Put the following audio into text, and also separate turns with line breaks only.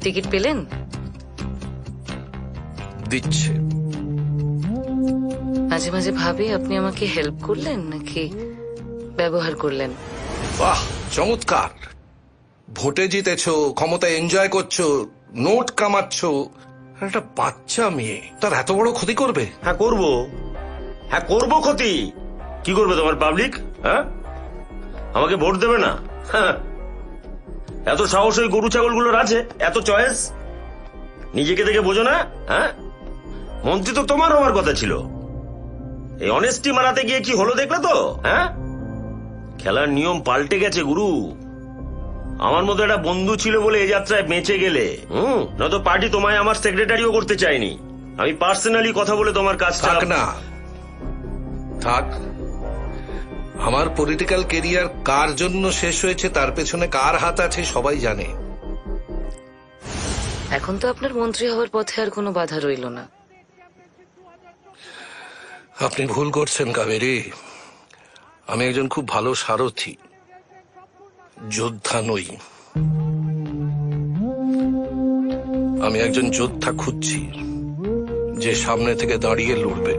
Ticket পেলেন?
দিচ্ছে।
মাঝে মাঝে ভাবি আপনি আমাকে হেল্প করলেন নাকি ব্যবহার করলেন।
বাহ, চমৎকার। ভোটে জিতেছো, ক্ষমতা এনজয় করছো, নোট কামাচ্ছো, আর একটা বাচ্চা মেয়ে তার এত বড় ক্ষতি করবে?
হ্যাঁ করবো, হ্যাঁ করবো ক্ষতি। কি করবে তোমার পাবলিক? হ্যাঁ, আমাকে ভোট দেবে না? হ্যাঁ, এত সাহস ওই গরু ছাগলগুলোর আছে, এত চয়েস, নিজেকে দেখে বোঝো না? হ্যাঁ, মন্ত্রী তো তোমার হওয়ার কথা ছিল। এই অনেস্টি মারাতে গিয়ে কি হলো দেখলে তো? হ্যাঁ, খেলার নিয়ম পাল্টে গেছে গুরু। আমার মতো একটা বন্ধু ছিল বলে এই যাত্রায় বেঁচে গেলে। নয়তো পার্টি তোমায় আমার সেক্রেটারিও করতে চায়নি। আমি পার্সোনালি কথা বলে তোমার কাজটা।
থাক না, থাক। আমার পলিটিক্যাল কেরিয়ার কার জন্য শেষ হয়েছে, তার পেছনে কার হাত আছে সবাই জানে।
এখন তো আপনার মন্ত্রী হওয়ার পথে আর কোনো বাধা রইল না।
আপনি ভুল করছেন কাবেরী। আমি একজন খুব ভালো সারথি, যোদ্ধা নই। আমি একজন যোদ্ধা খুঁজছি, যে সামনে থেকে দাঁড়িয়ে লড়বে।